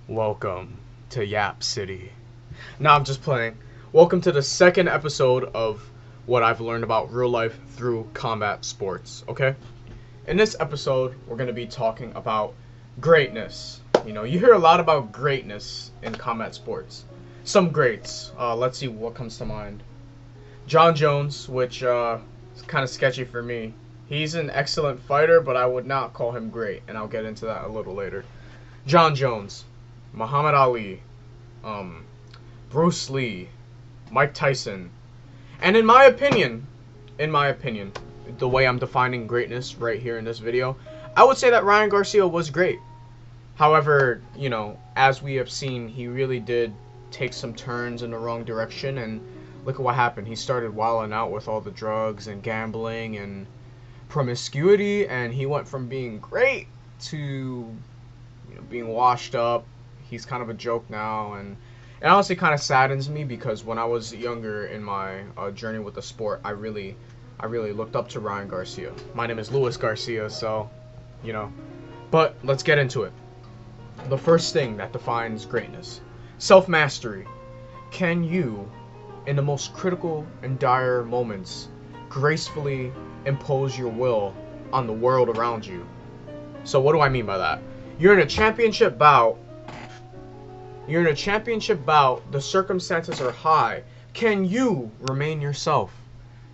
Welcome to Yap City. No, I'm just playing. Welcome to the second episode of what I've learned about real life through combat sports, okay? In this episode, we're going to be talking about greatness. You hear a lot about greatness in combat sports. Some greats. Let's see what comes to mind. John Jones, which is kind of sketchy for me. He's an excellent fighter, but I would not call him great, and I'll get into that a little later. John Jones, Muhammad Ali, Bruce Lee, Mike Tyson, and in my opinion, the way I'm defining greatness right here in this video, I would say that Ryan Garcia was great. However, as we have seen, he really did take some turns in the wrong direction, and look at what happened. He started wilding out with all the drugs and gambling and promiscuity, and he went from being great to being washed up. He's kind of a joke now, and it honestly kind of saddens me because when I was younger in my journey with the sport, I really looked up to Ryan Garcia. My name is Luis Garcia, so but let's get into it. The first thing that defines greatness: self-mastery. Can you, in the most critical and dire moments, gracefully impose your will on the world around you? So what do I mean by that? You're in a championship bout, the circumstances are high. Can you remain yourself?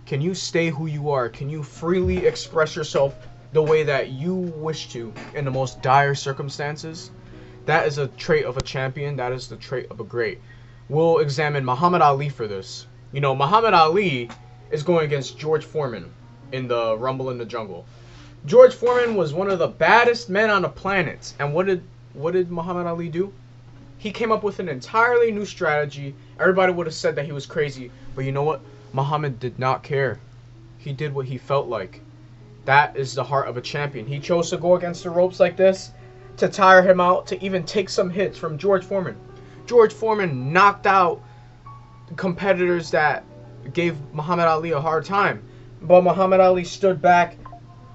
Can you stay who you are? Can you freely express yourself the way that you wish to in the most dire circumstances? That is a trait of a champion. That is the trait of a great. We'll examine Muhammad Ali for this. Muhammad Ali is going against George Foreman in the Rumble in the Jungle. George Foreman was one of the baddest men on the planet. And what did Muhammad Ali do? He came up with an entirely new strategy. Everybody would have said that he was crazy. But you know what? Muhammad did not care. He did what he felt like. That is the heart of a champion. He chose to go against the ropes like this, to tire him out, to even take some hits from George Foreman. George Foreman knocked out competitors that gave Muhammad Ali a hard time. But Muhammad Ali stood back,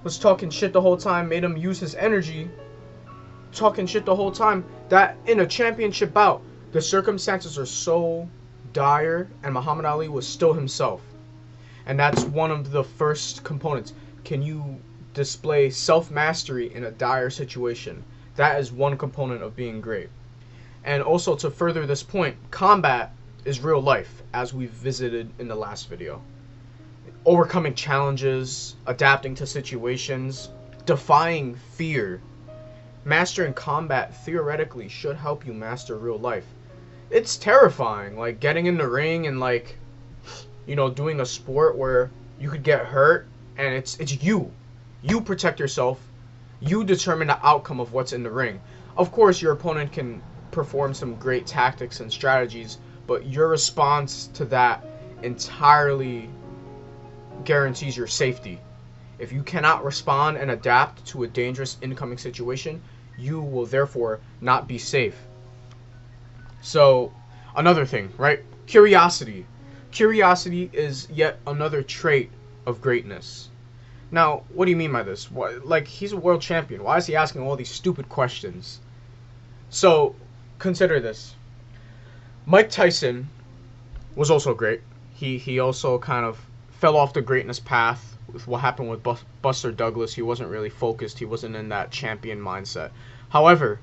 was talking shit the whole time, made him use his energy, talking shit the whole time, that in a championship bout, the circumstances are so dire, and Muhammad Ali was still himself. And that's one of the first components. Can you display self-mastery in a dire situation? That is one component of being great. And also, to further this point, combat is real life, as we visited in the last video. Overcoming challenges, adapting to situations, defying fear. Mastering combat theoretically should help you master real life. It's terrifying, like getting in the ring and doing a sport where you could get hurt, and it's you. You protect yourself. You determine the outcome of what's in the ring. Of course, your opponent can perform some great tactics and strategies, but your response to that entirely guarantees your safety. If you cannot respond and adapt to a dangerous incoming situation, you will therefore not be safe. So, another thing, right? Curiosity. Curiosity is yet another trait of greatness. Now, what do you mean by this? He's a world champion. Why is he asking all these stupid questions? So, consider this. Mike Tyson was also great. He also kind of fell off the greatness path with what happened with Buster Douglas. He wasn't really focused. He wasn't in that champion mindset. However,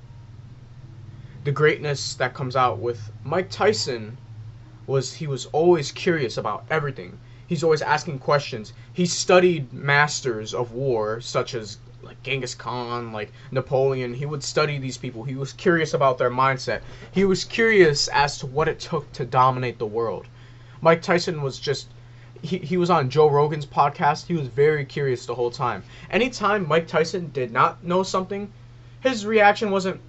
the greatness that comes out with Mike Tyson was he was always curious about everything. He's always asking questions. He studied masters of war, such as Genghis Khan, Napoleon. He would study these people. He was curious about their mindset. He was curious as to what it took to dominate the world. Mike Tyson was just, he was on Joe Rogan's podcast. He was very curious the whole time. Anytime Mike Tyson did not know something, his reaction wasn't,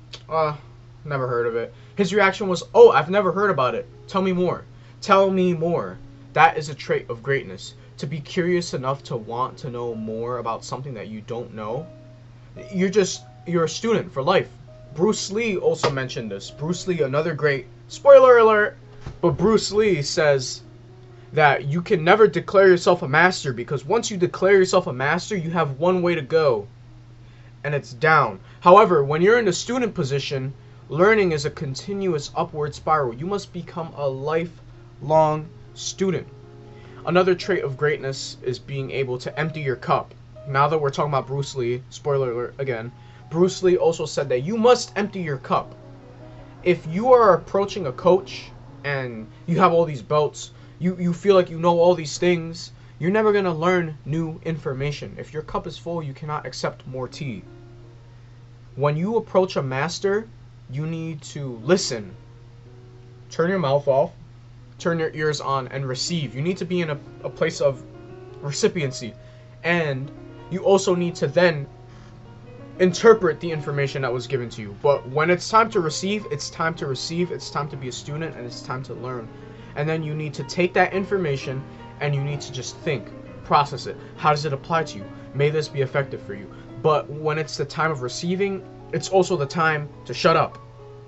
never heard of it. His reaction was, oh, I've never heard about it. Tell me more. Tell me more. That is a trait of greatness. To be curious enough to want to know more about something that you don't know. You're a student for life. Bruce Lee also mentioned this. Bruce Lee, another great, spoiler alert, but Bruce Lee says that you can never declare yourself a master, because once you declare yourself a master, you have one way to go, and it's down. However, when you're in the student position, Learning is a continuous upward spiral. You must become a lifelong student. Another trait of greatness is being able to empty your cup. Now that we're talking about Bruce Lee, spoiler alert again, Bruce Lee also said that you must empty your cup. If you are approaching a coach and you have all these belts, you feel like you know all these things, you're never going to learn new information. If your cup is full, you cannot accept more tea. When you approach a master, you need to listen. Turn your mouth off, turn your ears on, and receive. You need to be in a place of recipiency. And you also need to then interpret the information that was given to you. But when it's time to receive, it's time to receive. It's time to be a student, and it's time to learn. And then you need to take that information and you need to just think, process it. How does it apply to you? May this be effective for you. But when it's the time of receiving, it's also the time to shut up.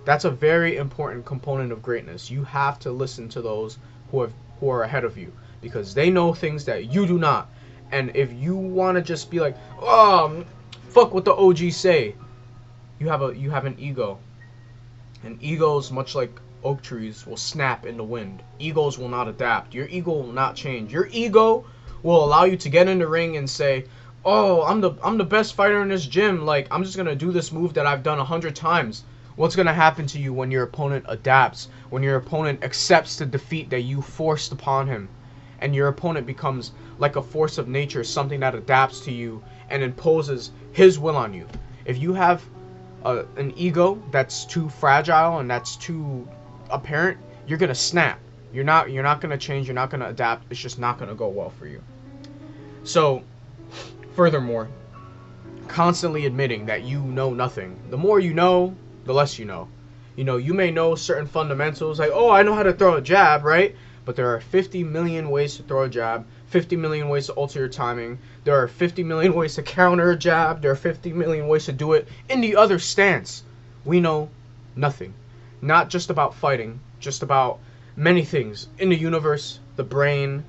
That's a very important component of greatness. You have to listen to those who are ahead of you, because they know things that you do not. And if you want to just be like, oh, fuck what the OG say, you have an ego. And egos, much like oak trees, will snap in the wind. Egos will not adapt. Your ego will not change. Your ego will allow you to get in the ring and say, oh, I'm the best fighter in this gym. Like, I'm just gonna do this move that I've done 100 times. What's gonna happen to you when your opponent adapts? When your opponent accepts the defeat that you forced upon him, and your opponent becomes like a force of nature, something that adapts to you and imposes his will on you. If you have an ego that's too fragile and that's too apparent, you're gonna snap. You're not gonna change. You're not gonna adapt. It's just not gonna go well for you. So, furthermore, constantly admitting that you know nothing. The more you know, the less you know. You know, you may know certain fundamentals, like, oh, I know how to throw a jab, right? But there are 50 million ways to throw a jab, 50 million ways to alter your timing. There are 50 million ways to counter a jab. There are 50 million ways to do it in the other stance. We know nothing. Not just about fighting, just about many things in the universe, the brain,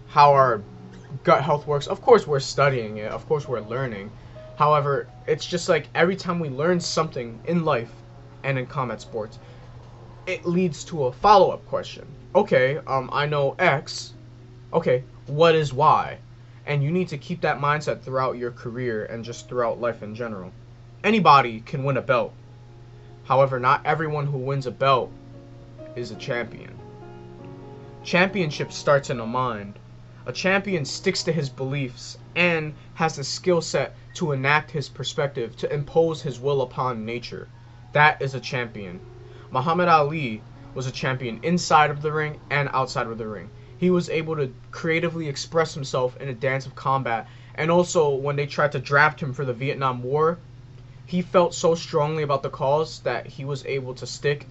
how our gut health works. Of course we're studying it. Of course we're learning. However, it's just like every time we learn something in life and in combat sports, it leads to a follow-up question. Okay, I know X. Okay, what is Y? And you need to keep that mindset throughout your career and just throughout life in general. Anybody can win a belt. However, not everyone who wins a belt is a champion. Championship starts in the mind. A champion sticks to his beliefs and has the skill set to enact his perspective, to impose his will upon nature. That is a champion. Muhammad Ali was a champion inside of the ring and outside of the ring. He was able to creatively express himself in a dance of combat. And also, when they tried to draft him for the Vietnam War, he felt so strongly about the cause that he was able to stick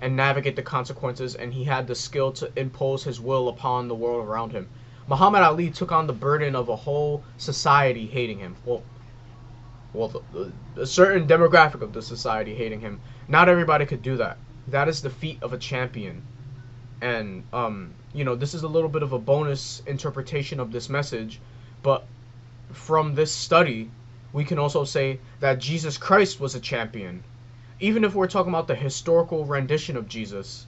and navigate the consequences, and he had the skill to impose his will upon the world around him. Muhammad Ali took on the burden of a whole society hating him. A certain demographic of the society hating him. Not everybody could do that. That is the feat of a champion. And, this is a little bit of a bonus interpretation of this message, but from this study, we can also say that Jesus Christ was a champion. Even if we're talking about the historical rendition of Jesus,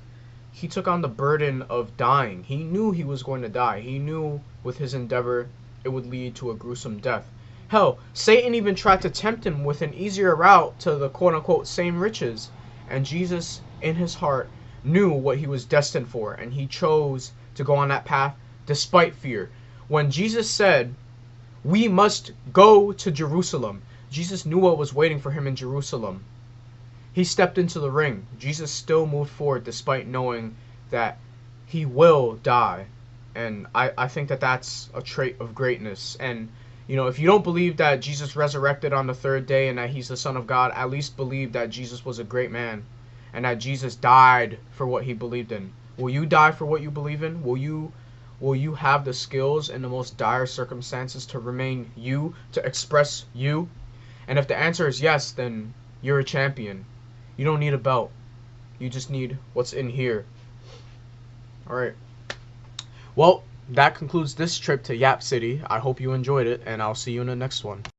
he took on the burden of dying. He knew he was going to die. He knew with his endeavor it would lead to a gruesome death. Hell, Satan even tried to tempt him with an easier route to the quote-unquote same riches. And Jesus, in his heart, knew what he was destined for, and he chose to go on that path despite fear. When Jesus said, "We must go to Jerusalem," Jesus knew what was waiting for him in Jerusalem. He stepped into the ring. Jesus still moved forward despite knowing that he will die. And I think that that's a trait of greatness. And, if you don't believe that Jesus resurrected on the third day and that he's the Son of God, at least believe that Jesus was a great man and that Jesus died for what he believed in. Will you die for what you believe in? Will you have the skills in the most dire circumstances to remain you, to express you? And if the answer is yes, then you're a champion. You don't need a belt. You just need what's in here. Alright. Well, that concludes this trip to Yap City. I hope you enjoyed it, and I'll see you in the next one.